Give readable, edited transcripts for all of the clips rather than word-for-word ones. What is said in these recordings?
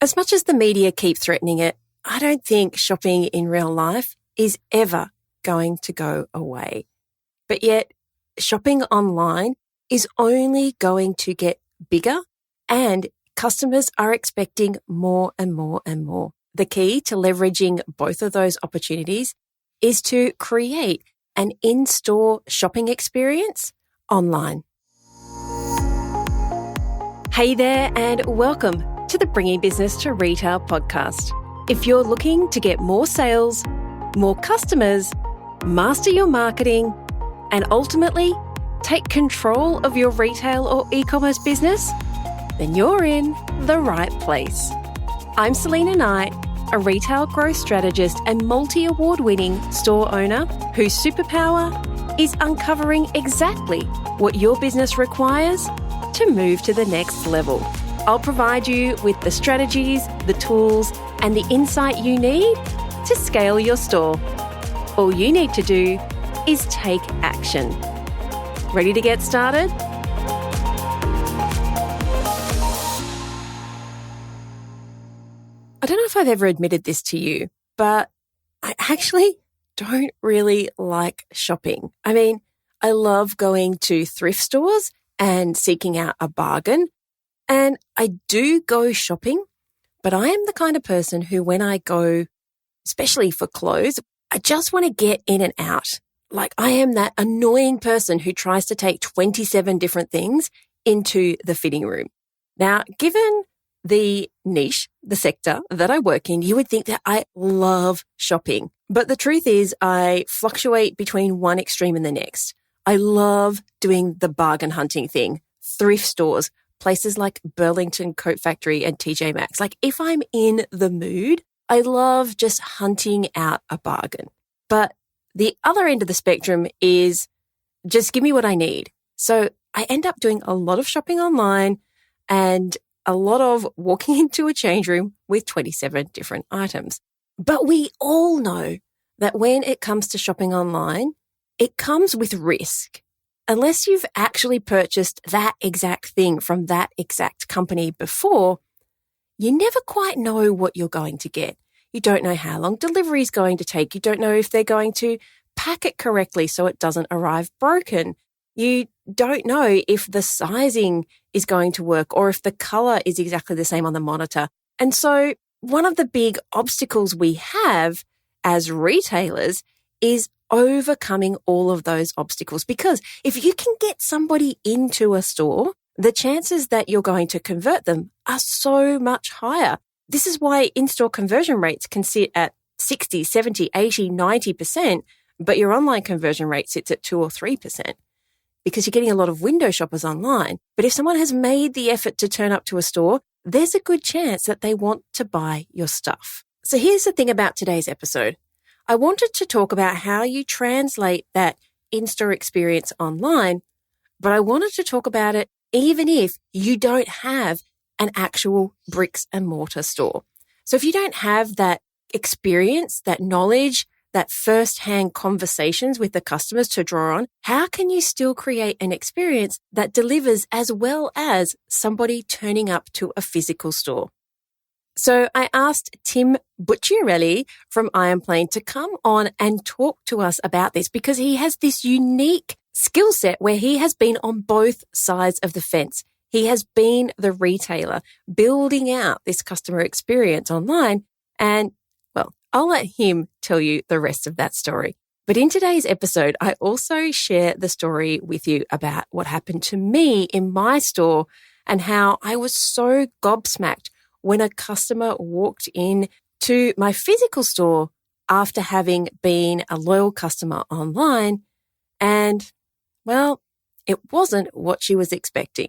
As much as the media keep threatening it, I don't think shopping in real life is ever going to go away. But yet, shopping online is only going to get bigger, and customers are expecting more and more and more. The key to leveraging both of those opportunities is to create an in-store shopping experience online. Hey there, and welcome to the Bringing Business to Retail podcast. If you're looking to get more sales, more customers, master your marketing, and ultimately take control of your retail or e-commerce business, then you're in the right place. I'm Selena Knight, a retail growth strategist and multi-award-winning store owner whose superpower is uncovering exactly what your business requires to move to the next level. I'll provide you with the strategies, the tools, and the insight you need to scale your store. All you need to do is take action. Ready to get started? I don't know if I've ever admitted this to you, but I actually don't really like shopping. I mean, I love going to thrift stores and seeking out a bargain. And I do go shopping, but I am the kind of person who, when I go, especially for clothes, I just want to get in and out. Like, I am that annoying person who tries to take 27 different things into the fitting room. Now, given the niche, the sector that I work in, you would think that I love shopping. But the truth is, I fluctuate between one extreme and the next. I love doing the bargain hunting thing, thrift stores, places like Burlington Coat Factory and TJ Maxx. Like, if I'm in the mood, I love just hunting out a bargain. But the other end of the spectrum is just give me what I need. So I end up doing a lot of shopping online and a lot of walking into a change room with 27 different items. But we all know that when it comes to shopping online, it comes with risk. Unless you've actually purchased that exact thing from that exact company before, you never quite know what you're going to get. You don't know how long delivery is going to take. You don't know if they're going to pack it correctly so it doesn't arrive broken. You don't know if the sizing is going to work or if the color is exactly the same on the monitor. And so one of the big obstacles we have as retailers is overcoming all of those obstacles. Because if you can get somebody into a store, the chances that you're going to convert them are so much higher. This is why in-store conversion rates can sit at 60, 70, 80, 90%, but your online conversion rate sits at 2 or 3%. Because you're getting a lot of window shoppers online. But if someone has made the effort to turn up to a store, there's a good chance that they want to buy your stuff. So here's the thing about today's episode. I wanted to talk about how you translate that in-store experience online, but I wanted to talk about it even if you don't have an actual bricks and mortar store. So if you don't have that experience, that knowledge, that first-hand conversations with the customers to draw on, how can you still create an experience that delivers as well as somebody turning up to a physical store? So I asked Tim Bucchiarelli from Iron Plane to come on and talk to us about this because he has this unique skill set where he has been on both sides of the fence. He has been the retailer building out this customer experience online, and well, I'll let him tell you the rest of that story. But in today's episode, I also share the story with you about what happened to me in my store and how I was so gobsmacked when a customer walked in to my physical store after having been a loyal customer online and, well, it wasn't what she was expecting.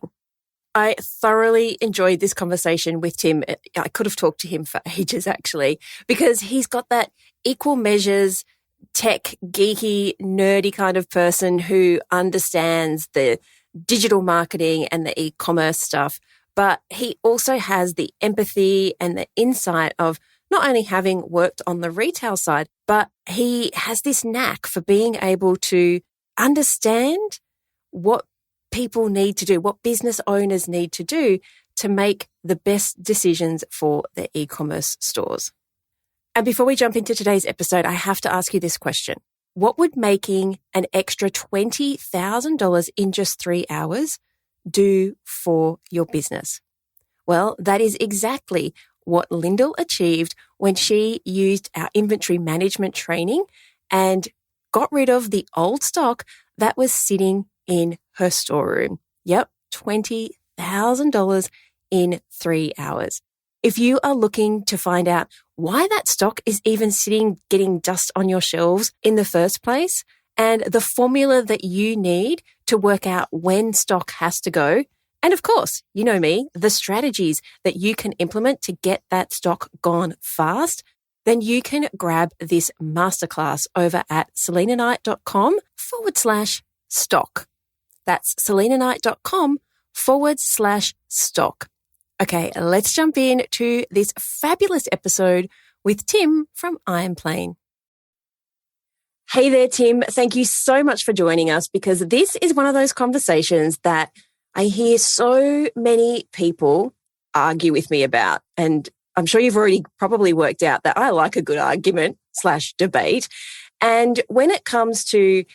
I thoroughly enjoyed this conversation with Tim. I could have talked to him for ages, actually, because he's got that equal measures, tech, geeky, nerdy kind of person who understands the digital marketing and the e-commerce stuff. But he also has the empathy and the insight of not only having worked on the retail side, but he has this knack for being able to understand what people need to do, what business owners need to do to make the best decisions for their e-commerce stores. And before we jump into today's episode, I have to ask you this question. What would making an extra $20,000 in just 3 hours do for your business? Well, that is exactly what Lyndall achieved when she used our inventory management training and got rid of the old stock that was sitting in her storeroom. Yep, $20,000 in 3 hours. If you are looking to find out why that stock is even sitting getting dust on your shelves in the first place, and the formula that you need to work out when stock has to go, and of course, you know me, the strategies that you can implement to get that stock gone fast, then you can grab this masterclass over at selenaknight.com/stock. That's selenaknight.com/stock. Okay, let's jump in to this fabulous episode with Tim from Iron Plane. Hey there, Tim. Thank you so much for joining us, because this is one of those conversations that I hear so many people argue with me about. And I'm sure you've already probably worked out that I like a good argument/debate. And when it comes to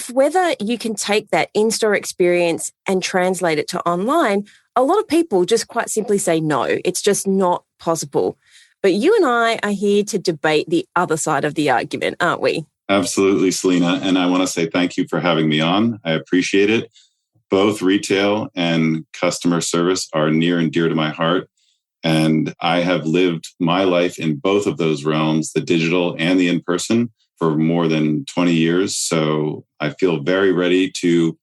whether you can take that in-store experience and translate it to online, a lot of people just quite simply say no, it's just not possible. But you and I are here to debate the other side of the argument, aren't we? Absolutely, Selena. And I want to say thank you for having me on. I appreciate it. Both retail and customer service are near and dear to my heart. And I have lived my life in both of those realms, the digital and the in-person, for more than 20 years. So I feel very ready to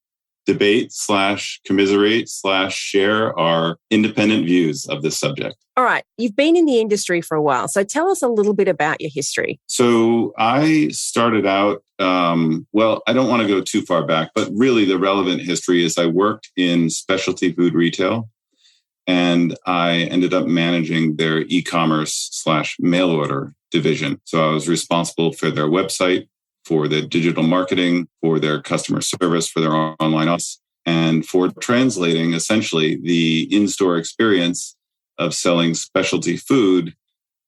debate/commiserate/share our independent views of this subject. All right. You've been in the industry for a while. So tell us a little bit about your history. So I started out, well, I don't want to go too far back, but really the relevant history is I worked in specialty food retail, and I ended up managing their e-commerce/mail order division. So I was responsible for their website, for the digital marketing, for their customer service, for their online office, and for translating essentially the in-store experience of selling specialty food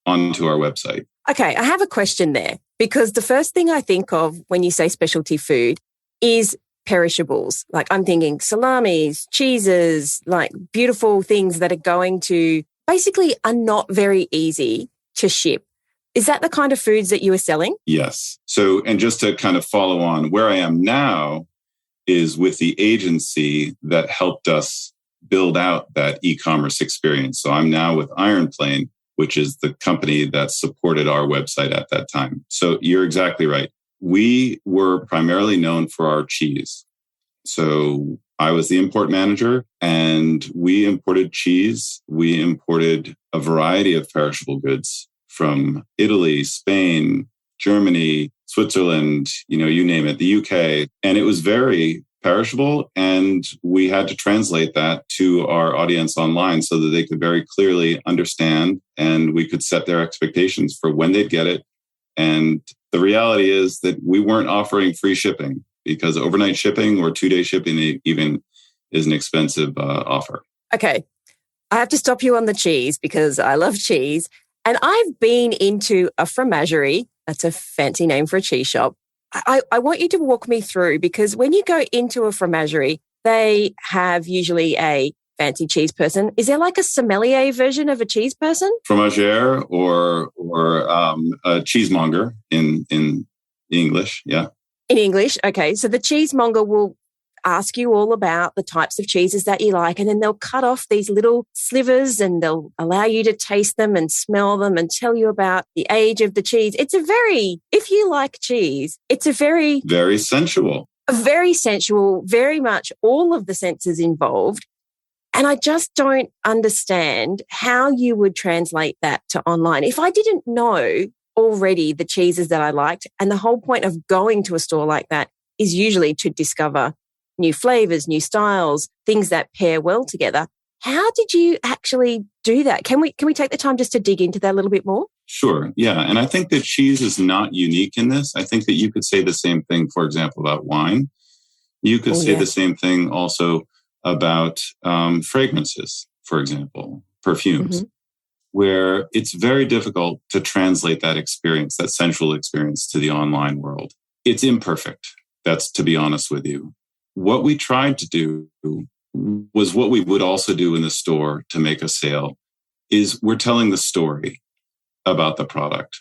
onto our website. Okay, I have a question there, because the first thing I think of when you say specialty food is perishables. Like I'm thinking salamis, cheeses, like beautiful things that are going to basically are not very easy to ship. Is that the kind of foods that you were selling? Yes. So, and just to kind of follow on, where I am now is with the agency that helped us build out that e-commerce experience. So I'm now with Iron Plane, which is the company that supported our website at that time. So you're exactly right. We were primarily known for our cheese. So I was the import manager, and we imported cheese. We imported a variety of perishable goods from Italy, Spain, Germany, Switzerland, you name it, the UK. And it was very perishable. And we had to translate that to our audience online so that they could very clearly understand, and we could set their expectations for when they'd get it. And the reality is that we weren't offering free shipping, because overnight shipping or 2-day shipping even is an expensive offer. Okay. I have to stop you on the cheese, because I love cheese. And I've been into a fromagerie. That's a fancy name for a cheese shop. I want you to walk me through, because when you go into a fromagerie, they have usually a fancy cheese person. Is there like a sommelier version of a cheese person? Fromagère or a cheesemonger in English, yeah. In English, okay. So the cheesemonger will ask you all about the types of cheeses that you like, and then they'll cut off these little slivers and they'll allow you to taste them and smell them and tell you about the age of the cheese. If you like cheese, it's very sensual. Very sensual, very much all of the senses involved. And I just don't understand how you would translate that to online. If I didn't know already the cheeses that I liked, and the whole point of going to a store like that is usually to discover new flavors, new styles, things that pair well together. How did you actually do that? Can we take the time just to dig into that a little bit more? Sure. Yeah. And I think that cheese is not unique in this. I think that you could say the same thing, for example, about wine. You could say the same thing also about fragrances, for example. perfumes, where it's very difficult to translate that experience, that sensual experience, to the online world. It's imperfect. That's to be honest with you. What we tried to do was what we would also do in the store to make a sale is we're telling the story about the product.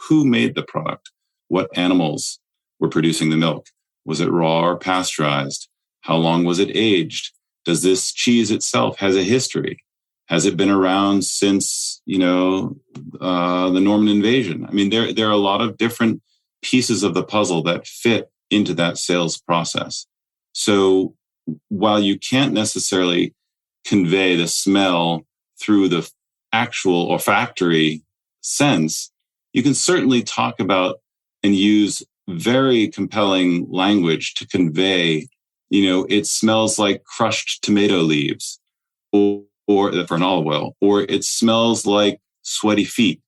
Who made the product? What animals were producing the milk? Was it raw or pasteurized? How long was it aged? Does this cheese itself has a history? Has it been around since, the Norman invasion? I mean, there are a lot of different pieces of the puzzle that fit into that sales process. So while you can't necessarily convey the smell through the actual or factory sense, you can certainly talk about and use very compelling language to convey, it smells like crushed tomato leaves or for an olive oil, or it smells like sweaty feet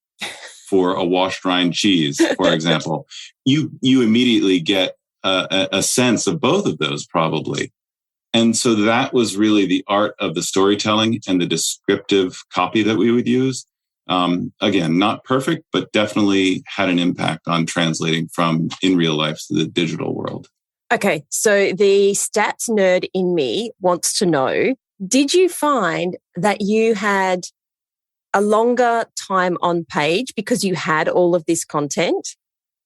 for a washed rind cheese, for example. You immediately get a sense of both of those probably. And so that was really the art of the storytelling and the descriptive copy that we would use. Again, not perfect, but definitely had an impact on translating from in real life to the digital world. Okay, so the stats nerd in me wants to know, did you find that you had a longer time on page because you had all of this content?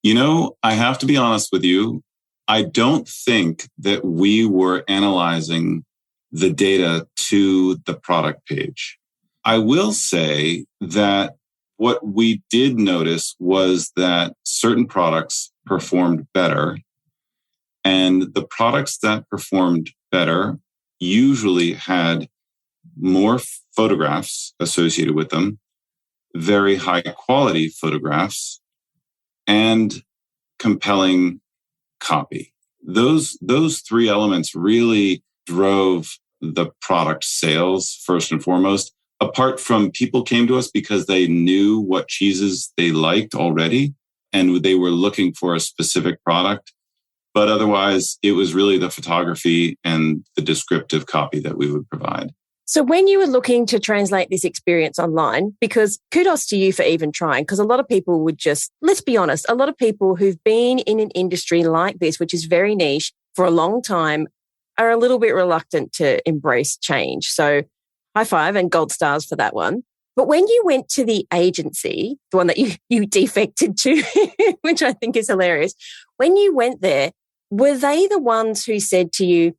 I have to be honest with you. I don't think that we were analyzing the data to the product page. I will say that what we did notice was that certain products performed better, and the products that performed better usually had more photographs associated with them, very high quality photographs, and compelling copy. Those three elements really drove the product sales first and foremost. Apart from people came to us because they knew what cheeses they liked already and they were looking for a specific product. But otherwise, it was really the photography and the descriptive copy that we would provide. So when you were looking to translate this experience online, because kudos to you for even trying, because a lot of people would just, let's be honest, a lot of people who've been in an industry like this, which is very niche for a long time, are a little bit reluctant to embrace change. So high five and gold stars for that one. But when you went to the agency, the one that you defected to, which I think is hilarious, when you went there, were they the ones who said to you,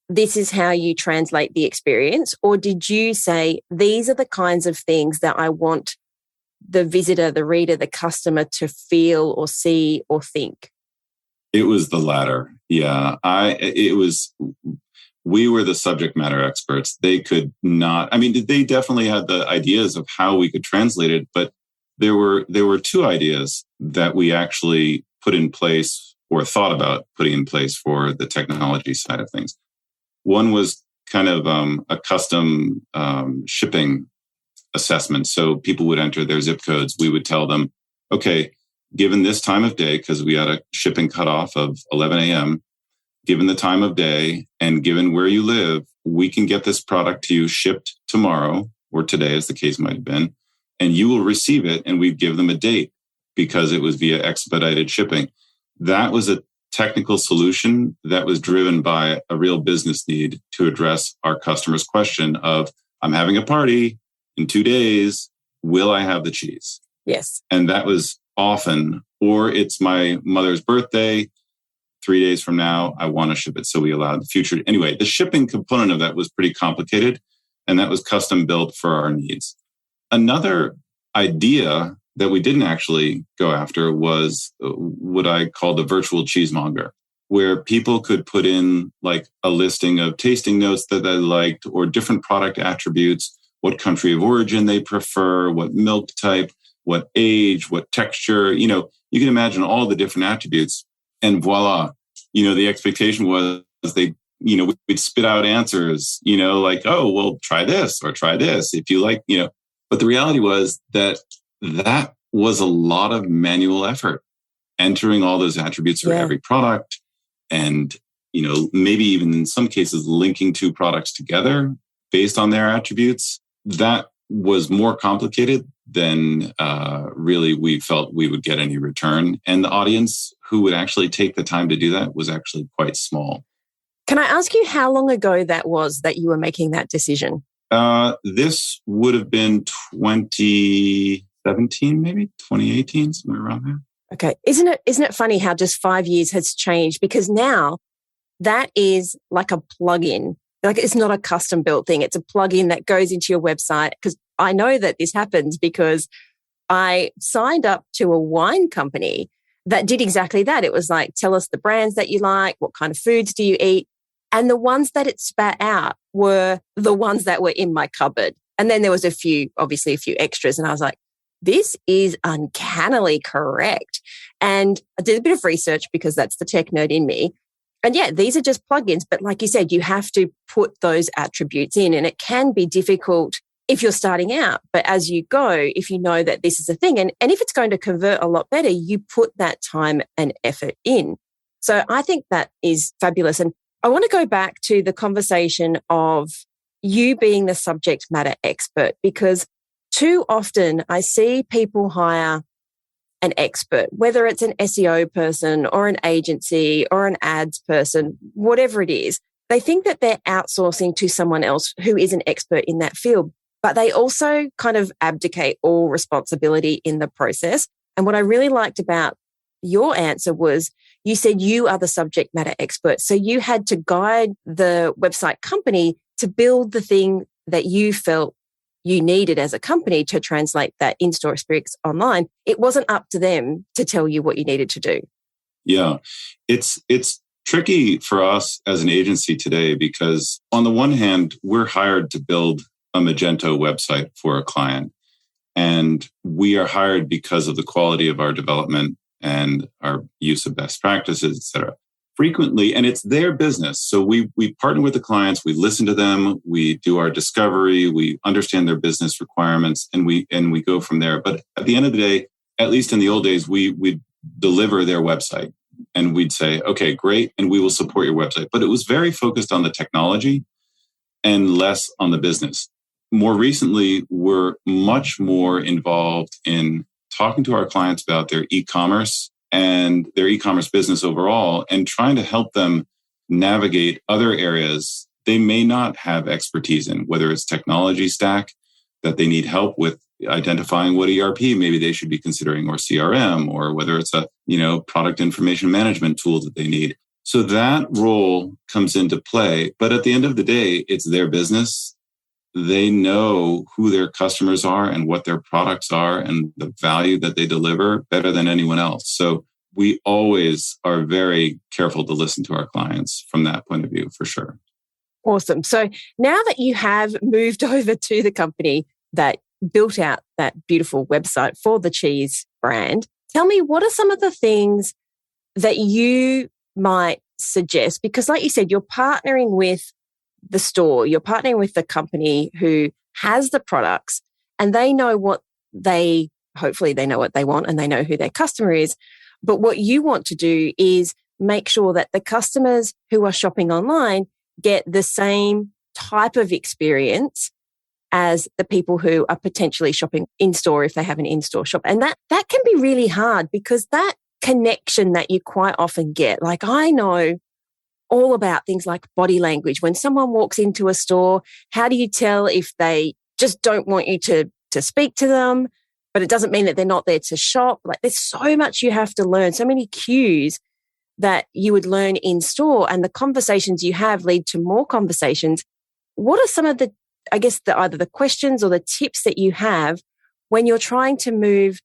this is how you translate the experience? Or did you say, these are the kinds of things that I want the visitor, the reader, the customer to feel or see or think? It was the latter. Yeah. We were the subject matter experts. They could not, they definitely had the ideas of how we could translate it, but there were two ideas that we actually put in place or thought about putting in place for the technology side of things. One was kind of a custom shipping assessment. So people would enter their zip codes. We would tell them, okay, given this time of day, because we had a shipping cutoff of 11 a.m., given the time of day and given where you live, we can get this product to you shipped tomorrow or today, as the case might have been, and you will receive it. And we'd give them a date because it was via expedited shipping. That was a technical solution that was driven by a real business need to address our customer's question of, I'm having a party in 2 days. Will I have the cheese? Yes. And that was often, or it's my mother's birthday, 3 days from now, I want to ship it. So we allowed the future. Anyway, the shipping component of that was pretty complicated, and that was custom built for our needs. Another idea that we didn't actually go after was what I call the virtual cheesemonger, where people could put in like a listing of tasting notes that they liked or different product attributes, what country of origin they prefer, what milk type, what age, what texture. You can imagine all the different attributes, and voila, the expectation was we'd spit out answers, like, oh, well, try this or try this if you like, But the reality was that was a lot of manual effort, entering all those attributes for every product. And, maybe even in some cases, linking two products together based on their attributes. That was more complicated than really we felt we would get any return. And the audience who would actually take the time to do that was actually quite small. Can I ask you how long ago that was that you were making that decision? This would have been 2017, maybe 2018, somewhere around there. Okay. Isn't it funny how just 5 years has changed? Because now that is like a plugin. Like it's not a custom built thing. It's a plugin that goes into your website. Because I know that this happens because I signed up to a wine company that did exactly that. It was like, tell us the brands that you like. What kind of foods do you eat? And the ones that it spat out were the ones that were in my cupboard. And then there was obviously a few extras. And I was like, this is uncannily correct. And I did a bit of research because that's the tech nerd in me. And yeah, these are just plugins. But like you said, you have to put those attributes in. And it can be difficult if you're starting out. But as you go, if you know that this is a thing, and if it's going to convert a lot better, you put that time and effort in. So I think that is fabulous. And I want to go back to the conversation of you being the subject matter expert, because too often I see people hire an expert, whether it's an SEO person or an agency or an ads person, whatever it is. They think that they're outsourcing to someone else who is an expert in that field, but they also kind of abdicate all responsibility in the process. And what I really liked about your answer was you said you are the subject matter expert. So you had to guide the website company to build the thing that you felt you needed as a company to translate that in-store experience online. It wasn't up to them to tell you what you needed to do. Yeah, it's tricky for us as an agency today because on the one hand, we're hired to build a Magento website for a client. And we are hired because of the quality of our development and our use of best practices, et cetera. Frequently, and it's their business. So we partner with the clients, we listen to them, we do our discovery, we understand their business requirements, and we go from there. But at the end of the day, at least in the old days, we deliver their website and we'd say, okay, great, and we will support your website. But it was very focused on the technology and less on the business. More recently, we're much more involved in talking to our clients about their e-commerce and their e-commerce business overall and trying to help them navigate other areas they may not have expertise in, whether it's technology stack that they need help with identifying what ERP maybe they should be considering, or CRM, or whether it's a, product information management tool that they need. So that role comes into play. But at the end of the day, it's their business. They know who their customers are and what their products are and the value that they deliver better than anyone else. So we always are very careful to listen to our clients from that point of view, for sure. Awesome. So now that you have moved over to the company that built out that beautiful website for the cheese brand, tell me, what are some of the things that you might suggest? Because like you said, you're partnering with the store, you're partnering with the company who has the products, and they know hopefully they know what they want and they know who their customer is. But what you want to do is make sure that the customers who are shopping online get the same type of experience as the people who are potentially shopping in store if they have an in-store shop. And that can be really hard because that connection that you quite often get, like I know all about things like body language. When someone walks into a store, how do you tell if they just don't want you to speak to them, but it doesn't mean that they're not there to shop? Like there's so much you have to learn, so many cues that you would learn in store, and the conversations you have lead to more conversations. What are some of the, either the questions or the tips that you have when you're trying to move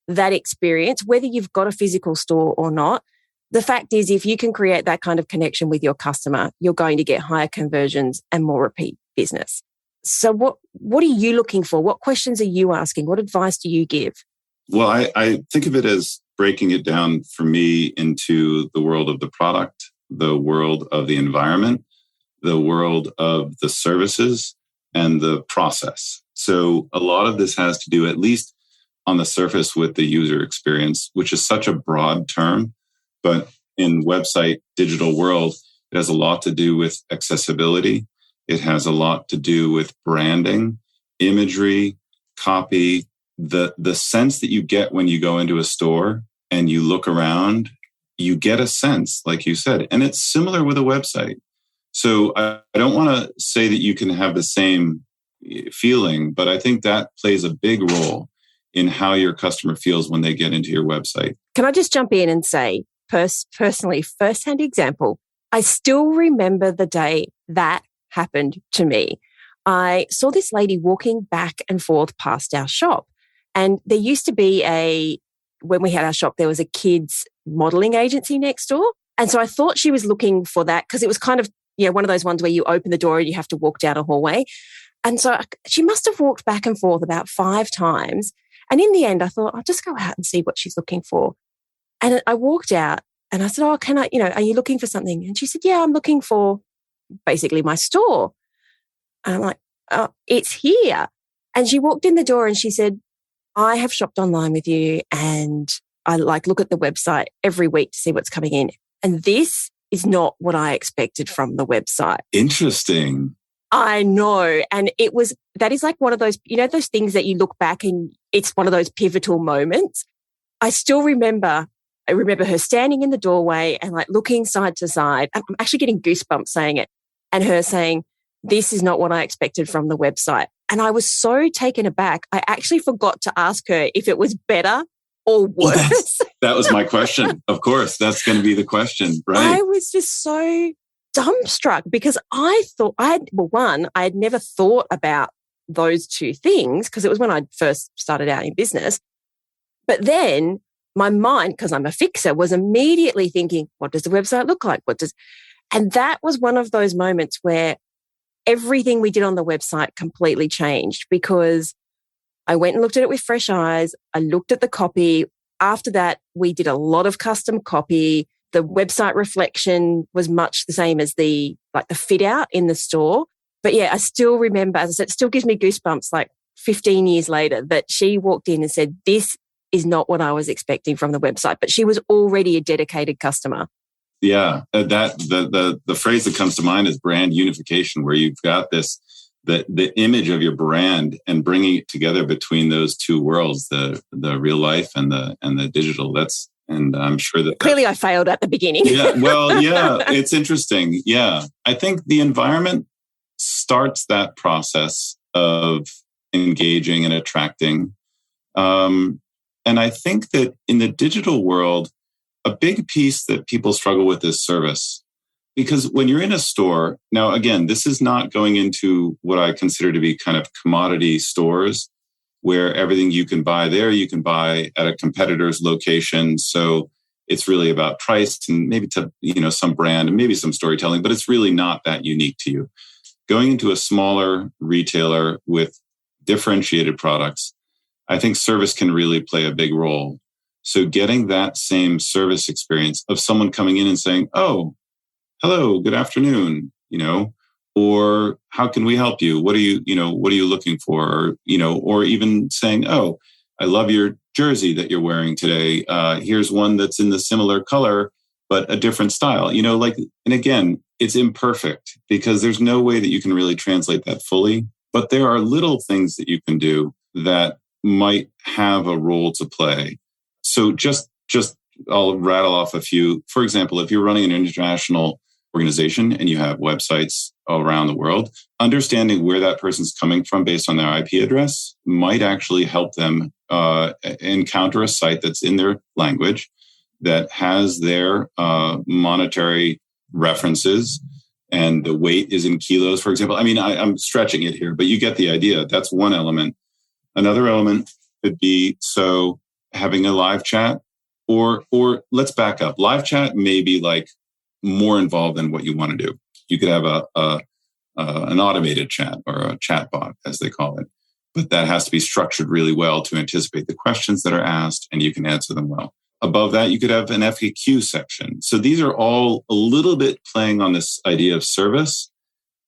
that experience, whether you've got a physical store or not? The fact is, if you can create that kind of connection with your customer, you're going to get higher conversions and more repeat business. So what are you looking for? What questions are you asking? What advice do you give? Well, I think of it as breaking it down for me into the world of the product, the world of the environment, the world of the services, and the process. So a lot of this has to do, at least on the surface, with the user experience, which is such a broad term. But in website digital world, it has a lot to do with accessibility. It has a lot to do with branding, imagery, copy, the sense that you get when you go into a store and you look around, you get a sense, like you said, and it's similar with a website. So I don't want to say that you can have the same feeling, but I think that plays a big role in how your customer feels when they get into your website. Can I just jump in and say, personally, first-hand example, I still remember the day that happened to me. I saw this lady walking back and forth past our shop. And there used to be when we had our shop, there was a kids modeling agency next door. And so I thought she was looking for that because it was kind of, one of those ones where you open the door and you have to walk down a hallway. And so she must have walked back and forth about 5 times. And in the end, I thought, I'll just go out and see what she's looking for. And I walked out and I said, oh, can I, are you looking for something? And she said, yeah, I'm looking for basically my store. And I'm like, oh, it's here. And she walked in the door and she said, I have shopped online with you and I look at the website every week to see what's coming in. And this is not what I expected from the website. Interesting. I know. And that is like one of those, those things that you look back and it's one of those pivotal moments. I remember her standing in the doorway and looking side to side. I'm actually getting goosebumps saying it. And her saying, this is not what I expected from the website. And I was so taken aback. I actually forgot to ask her if it was better or worse. Well, that was my question. Of course, that's going to be the question, right? I was just so dumbstruck because I thought I had never thought about those two things because it was when I first started out in business. But then my mind, because I'm a fixer, was immediately thinking, what does the website look like? And that was one of those moments where everything we did on the website completely changed because I went and looked at it with fresh eyes. I looked at the copy. After that, we did a lot of custom copy. The website reflection was much the same as the fit out in the store. But yeah, I still remember, as I said, it still gives me goosebumps 15 years later that she walked in and said, this is not what I was expecting from the website. But she was already a dedicated customer. Yeah, the phrase that comes to mind is brand unification, where you've got the image of your brand and bringing it together between those two worlds, the real life and the digital. And I'm sure that clearly I failed at the beginning. Yeah, well, yeah, it's interesting. Yeah, I think the environment starts that process of engaging and attracting. And I think that in the digital world, a big piece that people struggle with is service. Because when you're in a store, now, again, this is not going into what I consider to be kind of commodity stores where everything you can buy there, you can buy at a competitor's location. So it's really about price and maybe some brand and maybe some storytelling, but it's really not that unique to you. Going into a smaller retailer with differentiated products, I think service can really play a big role. So getting that same service experience of someone coming in and saying, oh, hello, good afternoon, or how can we help you? What are you looking for? Or even saying, oh, I love your jersey that you're wearing today. Here's one that's in the similar color, but a different style, and again, it's imperfect because there's no way that you can really translate that fully, but there are little things that you can do that might have a role to play. So just I'll rattle off a few. For example, if you're running an international organization and you have websites all around the world, understanding where that person's coming from based on their IP address might actually help them encounter a site that's in their language, that has their monetary references, and the weight is in kilos, for example. I mean, I'm stretching it here, but you get the idea. That's one element. Another element could be having a live chat, or let's back up. Live chat may be more involved than what you want to do. You could have an automated chat or a chat bot, as they call it, but that has to be structured really well to anticipate the questions that are asked, and you can answer them well. Above that, you could have an FAQ section. So these are all a little bit playing on this idea of service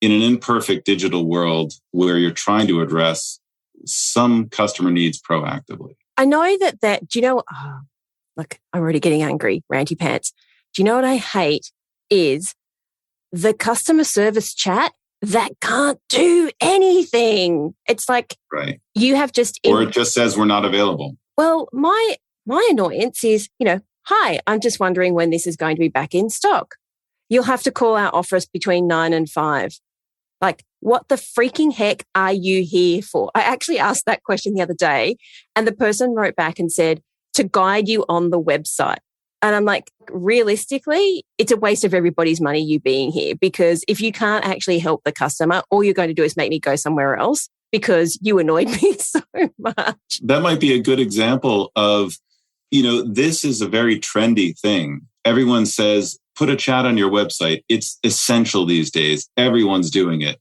in an imperfect digital world where you're trying to address some customer needs proactively. I know that do you know, I'm already getting angry, ranty pants. Do you know what I hate is the customer service chat that can't do anything. It's like Right. you have just... Or it just says we're not available. Well, my annoyance is, hi, I'm just wondering when this is going to be back in stock. You'll have to call our office between 9 and 5. Like, what the freaking heck are you here for? I actually asked that question the other day, and the person wrote back and said, to guide you on the website. And I'm like, realistically, it's a waste of everybody's money you being here, because if you can't actually help the customer, all you're going to do is make me go somewhere else because you annoyed me so much. That might be a good example of, this is a very trendy thing. Everyone says, put a chat on your website. It's essential these days. Everyone's doing it.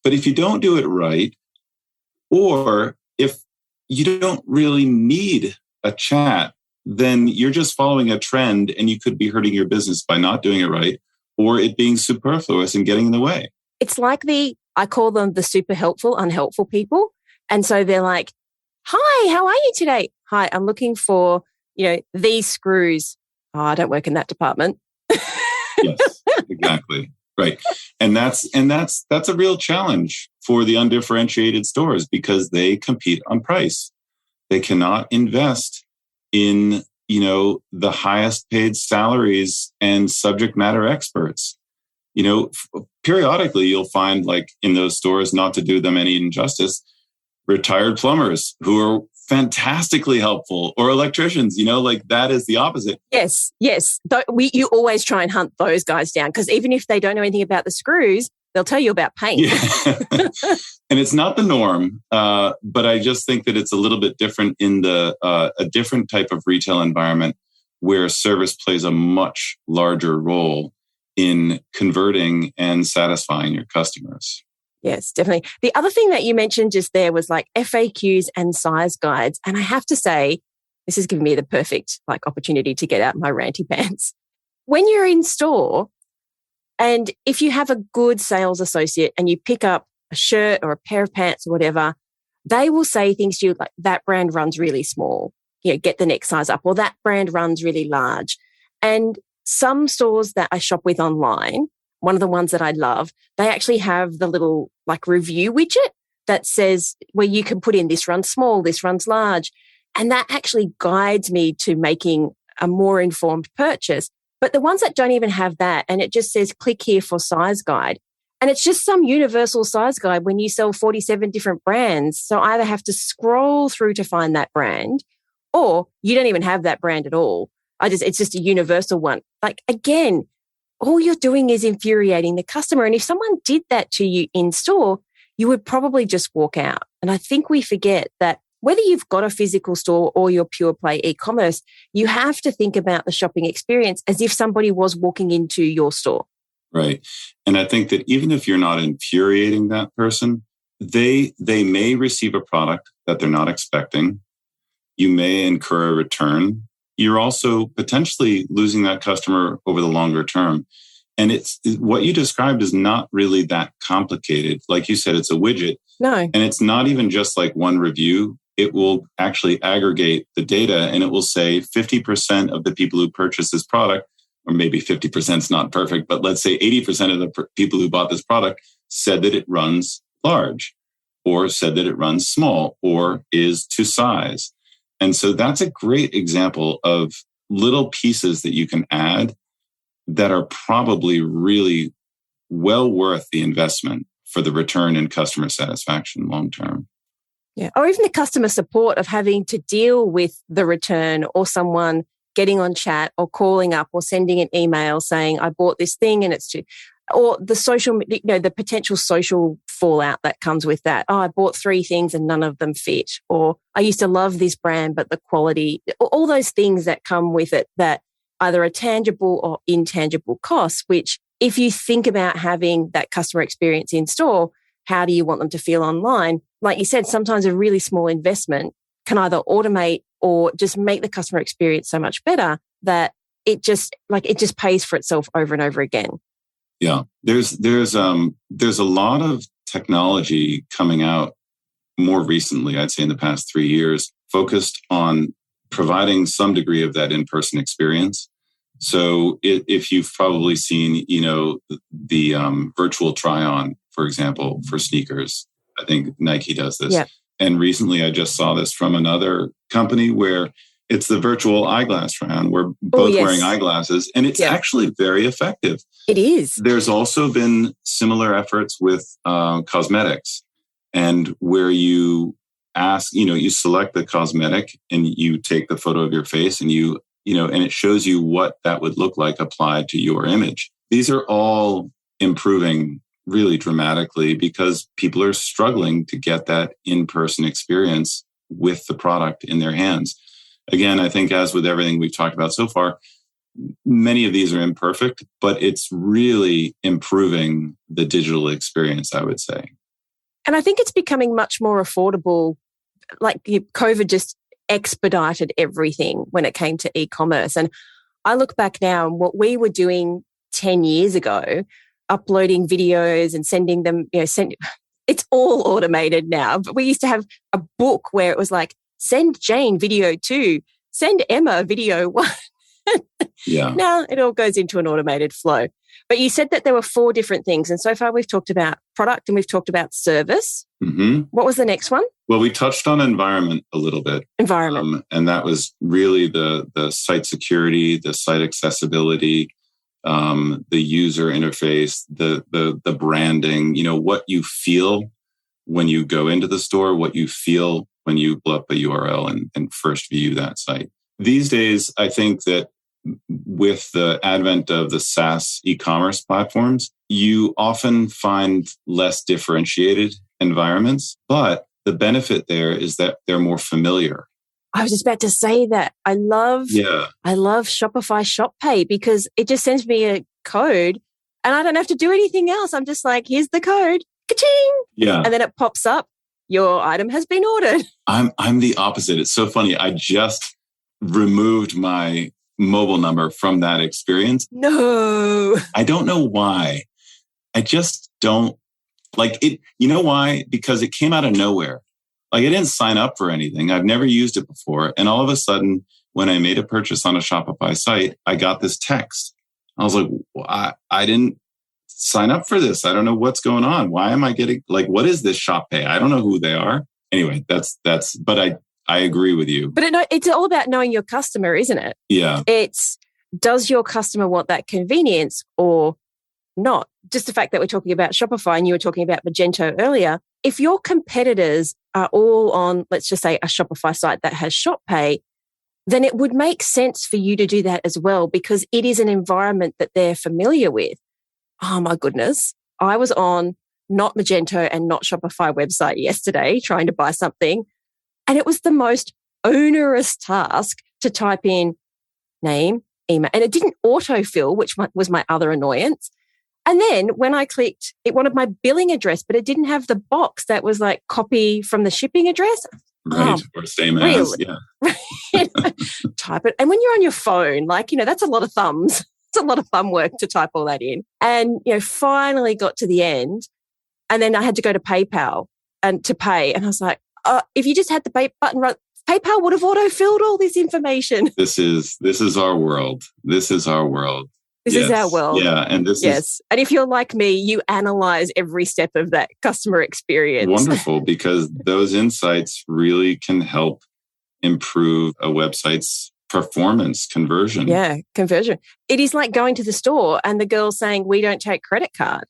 But if you don't do it right, or if you don't really need a chat, then you're just following a trend and you could be hurting your business by not doing it right, or it being superfluous and getting in the way. It's like I call them the super helpful, unhelpful people. And so they're like, hi, how are you today? Hi, I'm looking for, these screws. Oh, I don't work in that department. Yes, exactly. Right. And that's a real challenge for the undifferentiated stores, because they compete on price. They cannot invest in, the highest paid salaries and subject matter experts. Periodically you'll find, like, in those stores, not to do them any injustice, retired plumbers who are fantastically helpful, or electricians, that is the opposite. Yes. You always try and hunt those guys down, because even if they don't know anything about the screws, they'll tell you about paint. Yeah. And it's not the norm, but I just think that it's a little bit different in a different type of retail environment where service plays a much larger role in converting and satisfying your customers. Yes, definitely. The other thing that you mentioned just there was like FAQs and size guides. And I have to say, this has given me the perfect opportunity to get out my ranty pants. When you're in store, and if you have a good sales associate and you pick up a shirt or a pair of pants or whatever, they will say things to you like, that brand runs really small, get the next size up, or that brand runs really large. And some stores that I shop with online, one of the ones that I love, they actually have the little review widget that says where you can put in this runs small, this runs large. And that actually guides me to making a more informed purchase. But the ones that don't even have that, and it just says click here for size guide. And it's just some universal size guide when you sell 47 different brands. So I either have to scroll through to find that brand, or you don't even have that brand at all. It's just a universal one. Again, all you're doing is infuriating the customer. And if someone did that to you in store, you would probably just walk out. And I think we forget that whether you've got a physical store or you're pure play e-commerce, you have to think about the shopping experience as if somebody was walking into your store. Right. And I think that even if you're not infuriating that person, they may receive a product that they're not expecting. You may incur a return. You're also potentially losing that customer over the longer term. And it's what you described is not really that complicated. Like you said, it's a widget. No. And it's not even just like one review. It will actually aggregate the data, and it will say 50% of the people who purchase this product, or maybe 50% is not perfect, but let's say 80% of the people who bought this product said that it runs large, or said that it runs small, or is to size. And so that's a great example of little pieces that you can add that are probably really well worth the investment for the return in customer satisfaction long term. Yeah. Or even the customer support of having to deal with the return, or someone getting on chat or calling up or sending an email saying, I bought this thing and it's too, or the social, the potential social fallout that comes with that. Oh, I bought 3 things and none of them fit. Or I used to love this brand, but the quality, all those things that come with it that either are tangible or intangible costs, which if you think about having that customer experience in store, how do you want them to feel online? Like you said, sometimes a really small investment can either automate or just make the customer experience so much better that it just pays for itself over and over again. Yeah, there's a lot of technology coming out more recently, I'd say in the past 3 years, focused on providing some degree of that in-person experience. So if you've probably seen, the virtual try-on for example, for sneakers. I think Nike does this. Yeah. And recently I just saw this from another company where it's the virtual eyeglass round. We're both wearing eyeglasses, and it's actually very effective. It is. There's also been similar efforts with cosmetics, and where you ask, you select the cosmetic and you take the photo of your face and and it shows you what that would look like applied to your image. These are all improving really dramatically because people are struggling to get that in-person experience with the product in their hands. Again, I think as with everything we've talked about so far, many of these are imperfect, but it's really improving the digital experience, I would say. And I think it's becoming much more affordable. Like COVID just expedited everything when it came to e-commerce. And I look back now and what we were doing 10 years ago, uploading videos and sending them, it's all automated now. But we used to have a book where it was like, send Jane video 2, send Emma video 1. Yeah. Now it all goes into an automated flow. But you said that there were 4 different things. And so far we've talked about product and we've talked about service. Mm-hmm. What was the next one? Well, we touched on environment a little bit. Environment. And that was really the site security, the site accessibility, the user interface, the branding, what you feel when you go into the store, what you feel when you pull up a URL and first view that site. These days, I think that with the advent of the SaaS e-commerce platforms, you often find less differentiated environments, but the benefit there is that they're more familiar. I was just about to say that. I love Shopify Shop Pay because it just sends me a code and I don't have to do anything else. I'm just like, here's the code, ka-ching! Yeah. And then it pops up, your item has been ordered. I'm the opposite. It's so funny. I just removed my mobile number from that experience. No. I don't know why. I just don't like it. You know why? Because it came out of nowhere. Like I didn't sign up for anything. I've never used it before. And all of a sudden, when I made a purchase on a Shopify site, I got this text. I was like, well, I didn't sign up for this. I don't know what's going on. Why am I getting what is this Shop Pay? I don't know who they are. Anyway, but I agree with you. But it's all about knowing your customer, isn't it? Yeah. Does your customer want that convenience or not? Just the fact that we're talking about Shopify and you were talking about Magento earlier. If your competitors are all on, let's just say, a Shopify site that has Shop Pay, then it would make sense for you to do that as well because it is an environment that they're familiar with. Oh my goodness. I was on not Magento and not Shopify website yesterday trying to buy something. And it was the most onerous task to type in name, email. And it didn't autofill, which was my other annoyance. And then when I clicked, it wanted my billing address, but it didn't have the box that was like copy from the shipping address. Right. Or same as. Yeah. Type it. And when you're on your phone, that's a lot of thumbs. It's a lot of thumb work to type all that in. And, finally got to the end. And then I had to go to PayPal and to pay. And I was like, if you just had the pay button right, PayPal would have auto-filled all this information. This is our world. This is our world. This is our world. Yeah. And and if you're like me, you analyze every step of that customer experience. Wonderful, because those insights really can help improve a website's performance, conversion. Yeah, conversion. It is like going to the store and the girl saying, we don't take credit card.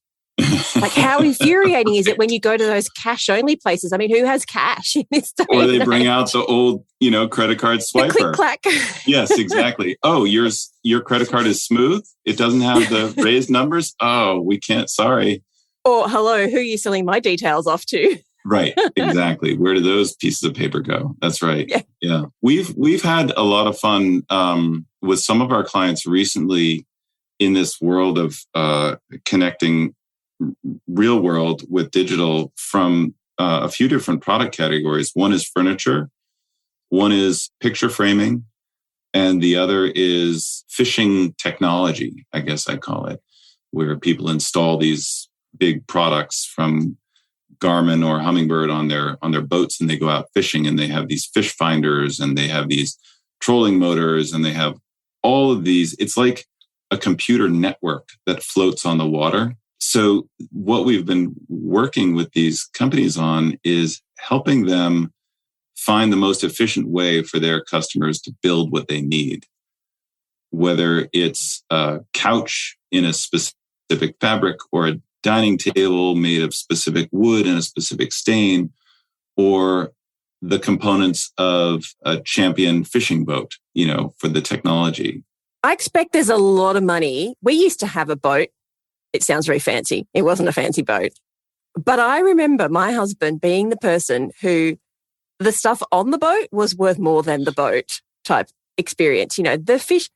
Like how infuriating is it when you go to those cash only places? I mean, who has cash in this day? Or they bring out the old, credit card swiper. The click clack. Yes, exactly. Oh, your credit card is smooth. It doesn't have the raised numbers. Oh, we can't. Sorry. Or hello, who are you selling my details off to? Right. Exactly. Where do those pieces of paper go? That's right. Yeah. We've had a lot of fun with some of our clients recently in this world of connecting real world with digital from a few different product categories. One is furniture, one is picture framing, and the other is fishing technology, I guess I'd call it, where people install these big products from Garmin or Humminbird on their boats and they go out fishing and they have these fish finders and they have these trolling motors and they have all of these. It's like a computer network that floats on the water. So what we've been working with these companies on is helping them find the most efficient way for their customers to build what they need. Whether it's a couch in a specific fabric or a dining table made of specific wood and a specific stain, or the components of a champion fishing boat, for the technology. I expect there's a lot of money. We used to have a boat. It sounds very fancy. It wasn't a fancy boat. But I remember my husband being the person who the stuff on the boat was worth more than the boat type experience. The fish,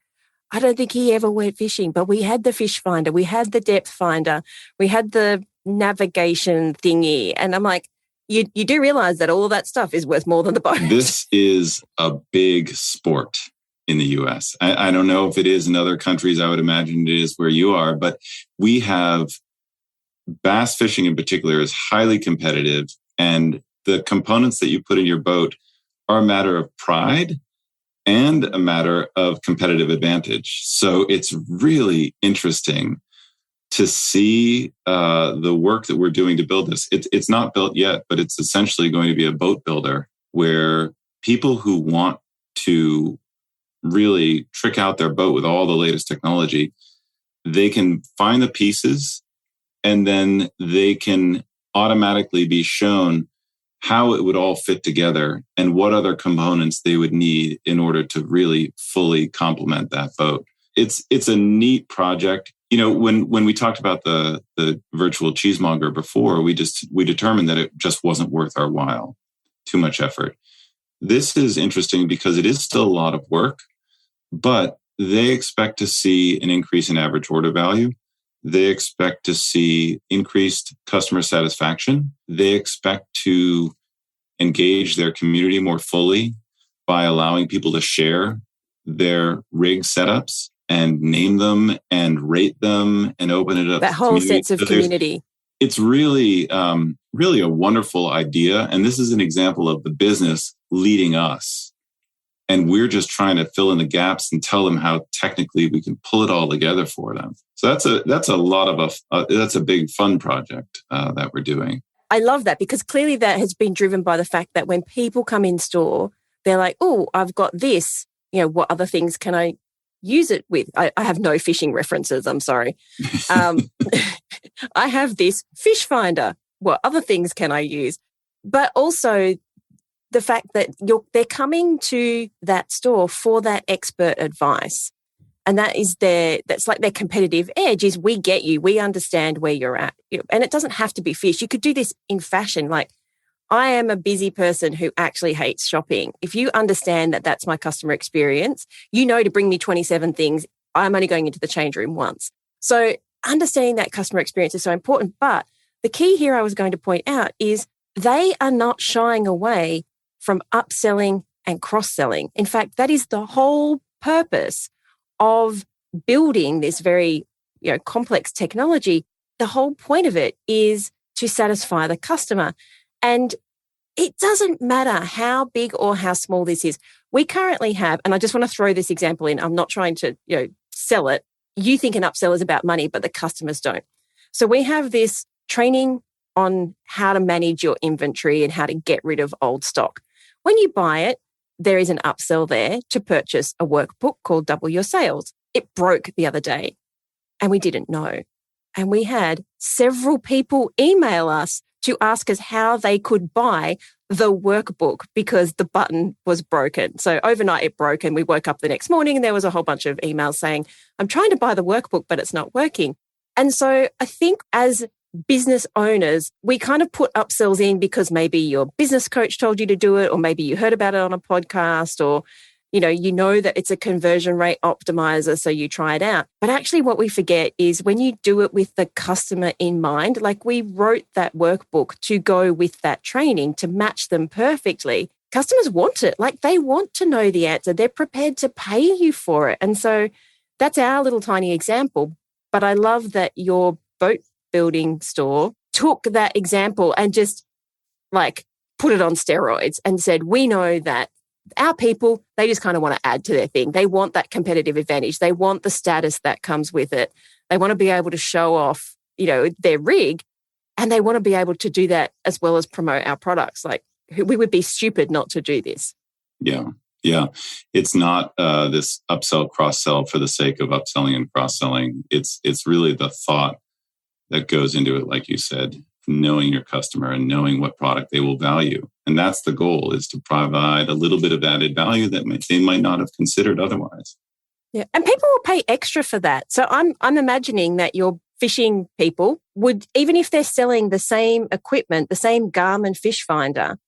I don't think he ever went fishing, but we had the fish finder, we had the depth finder, we had the navigation thingy. And I'm like, you do realize that all of that stuff is worth more than the boat. This is a big sport in the US. I don't know if it is in other countries. I would imagine it is where you are, but we have bass fishing in particular is highly competitive, and the components that you put in your boat are a matter of pride and a matter of competitive advantage. So it's really interesting to see the work that we're doing to build this. It's not built yet, but it's essentially going to be a boat builder where people who want to really trick out their boat with all the latest technology, they can find the pieces and then they can automatically be shown how it would all fit together and what other components they would need in order to really fully complement that boat. It's a neat project. When we talked about the virtual cheesemonger before, we determined that it just wasn't worth our while. Too much effort. This is interesting because it is still a lot of work, but they expect to see an increase in average order value. They expect to see increased customer satisfaction. They expect to engage their community more fully by allowing people to share their rig setups and name them and rate them and open it up. That whole sense of community. It's really, really a wonderful idea. And this is an example of the business leading us. And we're just trying to fill in the gaps and tell them how technically we can pull it all together for them. So that's a big fun project that we're doing. I love that because clearly that has been driven by the fact that when people come in store, they're like, oh, I've got this. What other things can I use it with? I have no fishing references. I'm sorry. I have this fish finder. What other things can I use? But also the fact that they're coming to that store for that expert advice. And that's like their competitive edge is we get you, we understand where you're at. And it doesn't have to be fish. You could do this in fashion. Like I am a busy person who actually hates shopping. If you understand that that's my customer experience, to bring me 27 things, I'm only going into the change room once. So understanding that customer experience is so important. But the key here I was going to point out is they are not shying away from upselling and cross-selling. In fact, that is the whole purpose of building this very complex technology. The whole point of it is to satisfy the customer. And it doesn't matter how big or how small this is. We currently have, and I just want to throw this example in, I'm not trying to sell it. You think an upsell is about money, but the customers don't. So we have this training on how to manage your inventory and how to get rid of old stock. When you buy it, there is an upsell there to purchase a workbook called Double Your Sales. It broke the other day and we didn't know. And we had several people email us to ask us how they could buy the workbook because the button was broken. So overnight it broke and we woke up the next morning and there was a whole bunch of emails saying, I'm trying to buy the workbook, but it's not working. And so I think as business owners, we kind of put upsells in because maybe your business coach told you to do it, or maybe you heard about it on a podcast, or you know that it's a conversion rate optimizer, so you try it out. But actually what we forget is when you do it with the customer in mind, like we wrote that workbook to go with that training to match them perfectly. Customers want it. Like they want to know the answer. They're prepared to pay you for it. And so that's our little tiny example. But I love that your boat building store took that example and just like put it on steroids and said, we know that our people, they just kind of want to add to their thing. They want that competitive advantage. They want the status that comes with it. They want to be able to show off, their rig, and they want to be able to do that as well as promote our products. Like, we would be stupid not to do this. Yeah. Yeah. It's not this upsell, cross-sell for the sake of upselling and cross-selling. It's really the thought that goes into it, like you said, knowing your customer and knowing what product they will value. And that's the goal, is to provide a little bit of added value that they might not have considered otherwise. Yeah. And people will pay extra for that. So I'm imagining that your fishing people would, even if they're selling the same equipment, the same Garmin fish finder,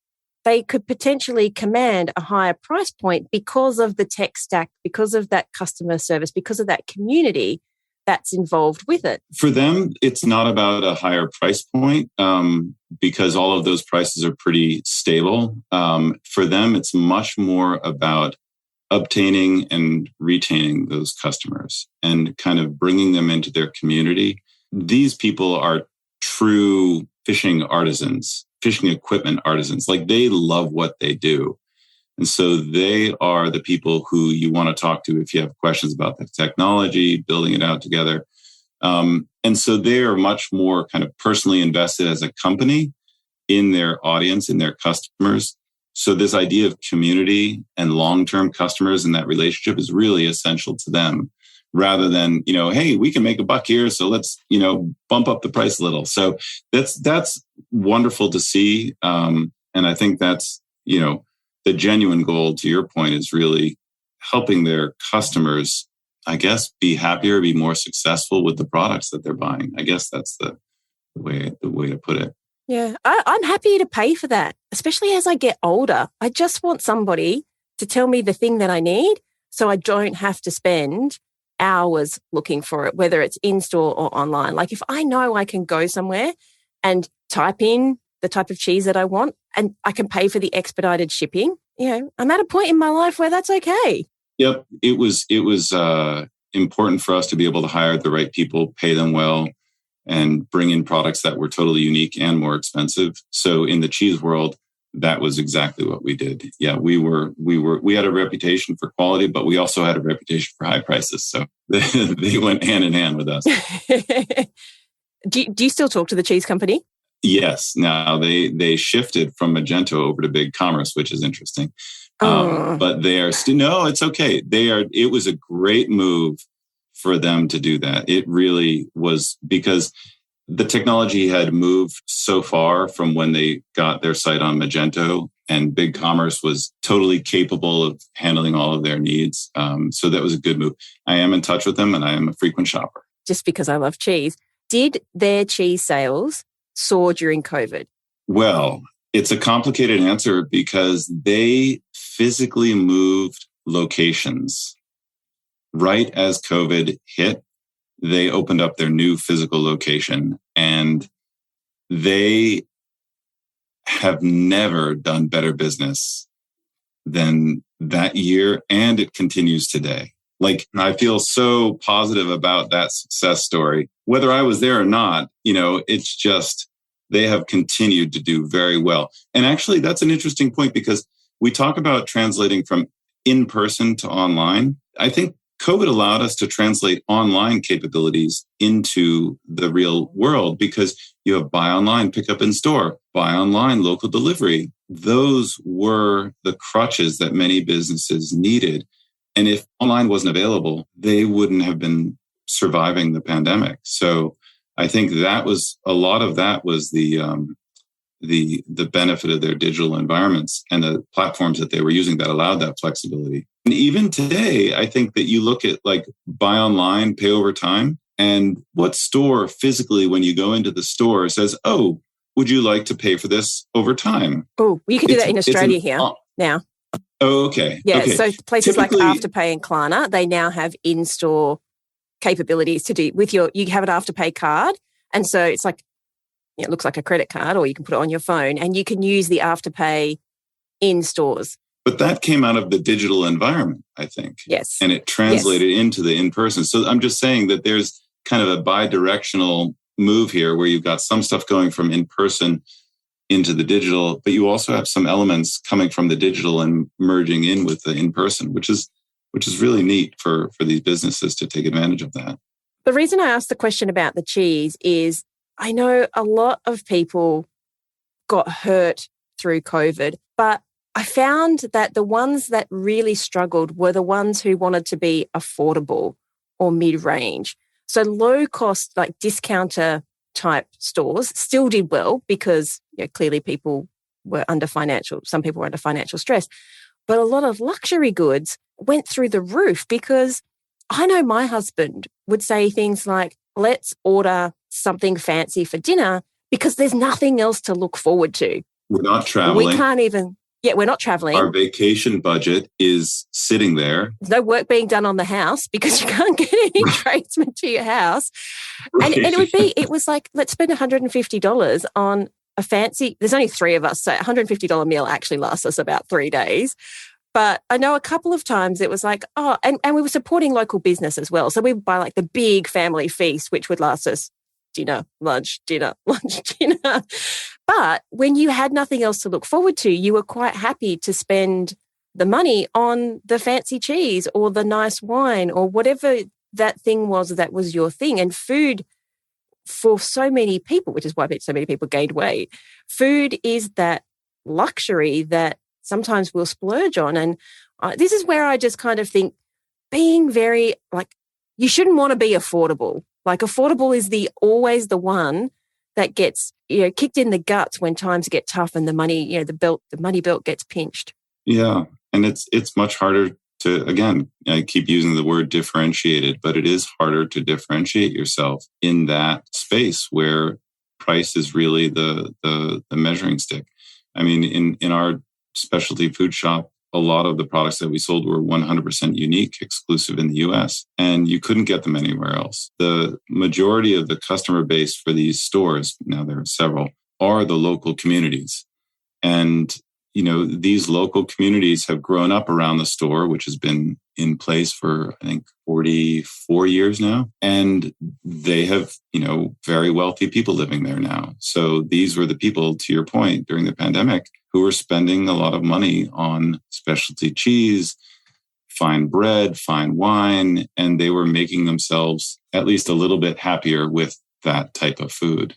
they could potentially command a higher price point because of the tech stack, because of that customer service, because of that community that's involved with it. For them, it's not about a higher price point because all of those prices are pretty stable. For them, it's much more about obtaining and retaining those customers and kind of bringing them into their community. These people are true fishing artisans, fishing equipment artisans. Like, they love what they do. And so they are the people who you want to talk to if you have questions about the technology, building it out together. And so they are much more kind of personally invested as a company in their audience, in their customers. So this idea of community and long-term customers and that relationship is really essential to them, rather than, hey, we can make $1 here, so let's, bump up the price a little. So that's wonderful to see. And I think that's, the genuine goal, to your point, is really helping their customers, I guess, be happier, be more successful with the products that they're buying. I guess that's the way to put it. Yeah, I'm happy to pay for that, especially as I get older. I just want somebody to tell me the thing that I need so I don't have to spend hours looking for it, whether it's in-store or online. Like, if I know I can go somewhere and type in the type of cheese that I want and I can pay for the expedited shipping, I'm at a point in my life where that's okay. Yep. It was important for us to be able to hire the right people, pay them well, and bring in products that were totally unique and more expensive. So in the cheese world, that was exactly what we did. Yeah, we had a reputation for quality, but we also had a reputation for high prices. So they went hand in hand with us. Do you still talk to the cheese company? Yes. Now they shifted from Magento over to Ecommerce, which is interesting. But they are still, no, it's okay. It was a great move for them to do that. It really was, because the technology had moved so far from when they got their site on Magento, and Ecommerce was totally capable of handling all of their needs. So that was a good move. I am in touch with them, and I am a frequent shopper. Just because I love cheese. Did their cheese sales soar during COVID? Well, it's a complicated answer because they physically moved locations. Right as COVID hit, they opened up their new physical location, and they have never done better business than that year, and it continues today. Like, I feel so positive about that success story. Whether I was there or not, it's just, they have continued to do very well. And actually, that's an interesting point, because we talk about translating from in-person to online. I think COVID allowed us to translate online capabilities into the real world, because you have buy online, pick up in store, buy online, local delivery. Those were the crutches that many businesses needed. And if online wasn't available, they wouldn't have been surviving the pandemic. So I think that was, a lot of that was the benefit of their digital environments and the platforms that they were using that allowed that flexibility. And even today, I think that you look at like buy online, pay over time, and what store physically, when you go into the store, says, "Oh, would you like to pay for this over time?" Oh, you can do that in Australia here now. Oh, okay. Yeah, okay. so places like Afterpay and Klarna, they now have in-store capabilities to do with you have an Afterpay card. And so it's like, it looks like a credit card, or you can put it on your phone and you can use the Afterpay in stores. But that came out of the digital environment, I think. Yes. And it translated into the in-person. So I'm just saying that there's kind of a bi-directional move here where you've got some stuff going from in-person into the digital, but you also have some elements coming from the digital and merging in with the in-person, which is really neat for these businesses to take advantage of that. The reason I asked the question about the cheese is I know a lot of people got hurt through COVID, but I found that the ones that really struggled were the ones who wanted to be affordable or mid-range. So low cost, like discounter type stores still did well because clearly people were some people were under financial stress. But a lot of luxury goods went through the roof because I know my husband would say things like, let's order something fancy for dinner because there's nothing else to look forward to. We're not traveling. We can't even, we're not traveling. Our vacation budget is sitting there. There's no work being done on the house because you can't get any tradesmen to your house. Right. And it was like, let's spend $150 on a fancy, there's only 3 of us, so $150 meal actually lasts us about 3 days. But I know a couple of times it was like, and we were supporting local business as well. So we would buy like the big family feast, which would last us dinner, lunch, dinner, lunch, dinner. But when you had nothing else to look forward to, you were quite happy to spend the money on the fancy cheese or the nice wine or whatever that thing was that was your thing. And food for so many people, which is why so many people gained weight, food is that luxury that sometimes we'll splurge on. And this is where I just kind of think being very you shouldn't want to be affordable. Like affordable is always the one that gets kicked in the guts when times get tough and the money, the money belt gets pinched. Yeah. And it's much harder to, again, I keep using the word differentiated, but it is harder to differentiate yourself in that space where price is really the measuring stick. I mean, in our specialty food shop, a lot of the products that we sold were 100% unique, exclusive in the US, and you couldn't get them anywhere else. The majority of the customer base for these stores, now there are several, are the local communities. And, these local communities have grown up around the store, which has been in place for, I think, 44 years now. And they have, very wealthy people living there now. So these were the people, to your point, during the pandemic, who were spending a lot of money on specialty cheese, fine bread, fine wine, and they were making themselves at least a little bit happier with that type of food.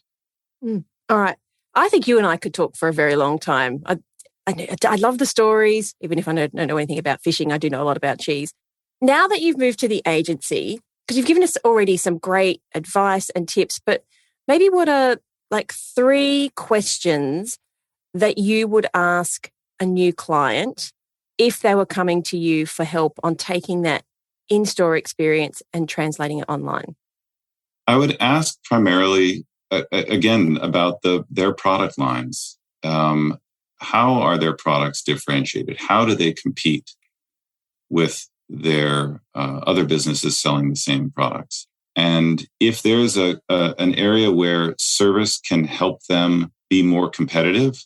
All right. I think you and I could talk for a very long time. I love the stories. Even if I don't know anything about fishing, I do know a lot about cheese. Now that you've moved to the agency, because you've given us already some great advice and tips, but maybe what are 3 questions that you would ask a new client if they were coming to you for help on taking that in-store experience and translating it online? I would ask primarily, again, about their product lines. How are their products differentiated? How do they compete with their other businesses selling the same products? And if there's an area where service can help them be more competitive,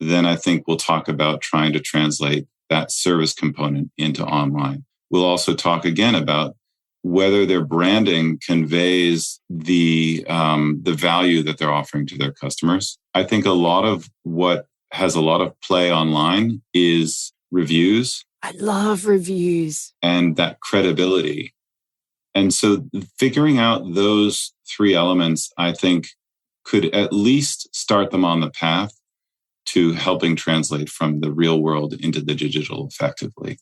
then I think we'll talk about trying to translate that service component into online. We'll also talk again about whether their branding conveys the value that they're offering to their customers. I think a lot of what has a lot of play online is reviews. I love reviews. And that credibility. And so figuring out those 3 elements, I think, could at least start them on the path to helping translate from the real world into the digital effectively.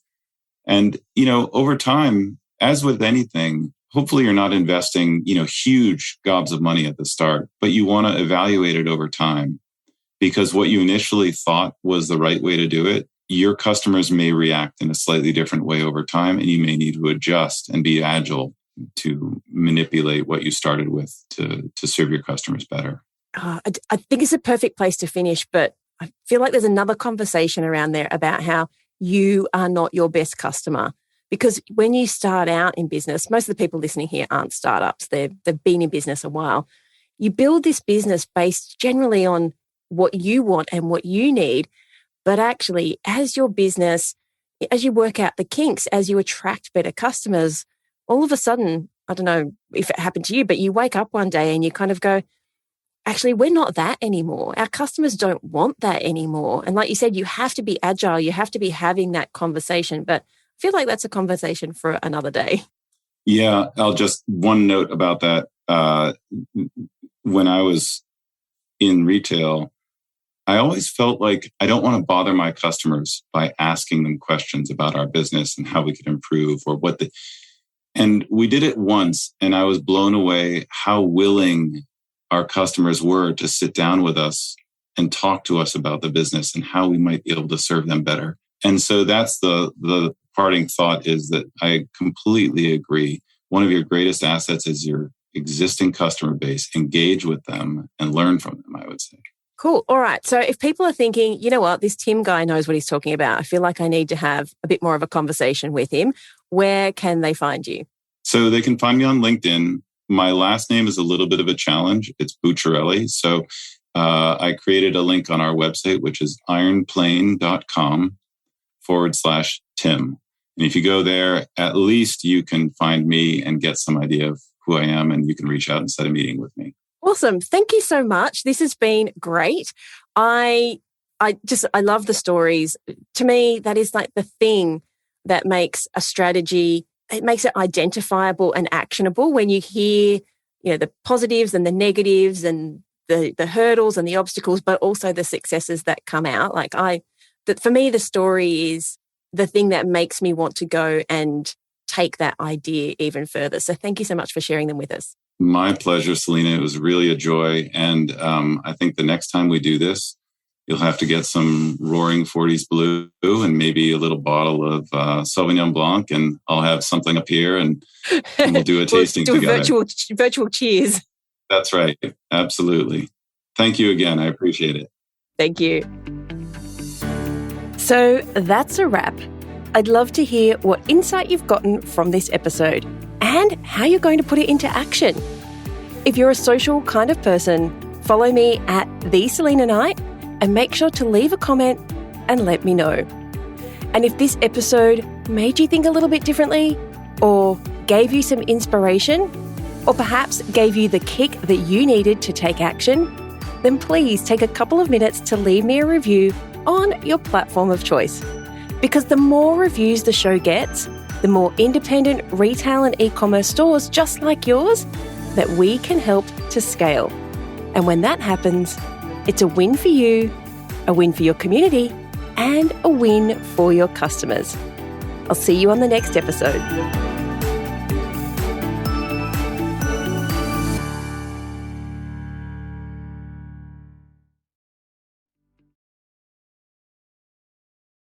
And, over time, as with anything, hopefully you're not investing, huge gobs of money at the start, but you want to evaluate it over time. Because what you initially thought was the right way to do it, your customers may react in a slightly different way over time, and you may need to adjust and be agile to manipulate what you started with to serve your customers better. I think it's a perfect place to finish, but I feel like there's another conversation around there about how you are not your best customer. Because when you start out in business, most of the people listening here aren't startups. They've been in business a while. You build this business based generally on what you want and what you need. But actually, as your business, as you work out the kinks, as you attract better customers, all of a sudden, I don't know if it happened to you, but you wake up one day and you kind of go, actually, we're not that anymore. Our customers don't want that anymore. And like you said, you have to be agile. You have to be having that conversation. But I feel like that's a conversation for another day. Yeah, I'll just one note about that. When I was in retail, I always felt like I don't want to bother my customers by asking them questions about our business and how we could improve or and we did it once, and I was blown away how willing our customers were to sit down with us and talk to us about the business and how we might be able to serve them better. And so that's the parting thought, is that I completely agree. One of your greatest assets is your existing customer base. Engage with them and learn from them, I would say. Cool. All right. So if people are thinking, you know what, this Tim guy knows what he's talking about, I feel like I need to have a bit more of a conversation with him, where can they find you? So they can find me on LinkedIn. My last name is a little bit of a challenge. It's Bucchiarelli. So I created a link on our website, which is ironplane.com/Tim. And if you go there, at least you can find me and get some idea of who I am, and you can reach out and set a meeting with me. Awesome. Thank you so much. This has been great. I love the stories. To me, that is like the thing that makes a strategy, it makes it identifiable and actionable when you hear, the positives and the negatives and the hurdles and the obstacles, but also the successes that come out. For me, the story is the thing that makes me want to go and take that idea even further. So thank you so much for sharing them with us. My pleasure, Selena. It was really a joy. And I think the next time we do this, you'll have to get some Roaring 40s Blue and maybe a little bottle of Sauvignon Blanc, and I'll have something up here and we'll do a tasting together. Virtual cheers. That's right. Absolutely. Thank you again. I appreciate it. Thank you. So that's a wrap. I'd love to hear what insight you've gotten from this episode and how you're going to put it into action. If you're a social kind of person, follow me at @TheSelenaKnight and make sure to leave a comment and let me know. And if this episode made you think a little bit differently, or gave you some inspiration, or perhaps gave you the kick that you needed to take action, then please take a couple of minutes to leave me a review on your platform of choice. Because the more reviews the show gets, the more independent retail and e-commerce stores just like yours that we can help to scale. And when that happens, it's a win for you, a win for your community, and a win for your customers. I'll see you on the next episode.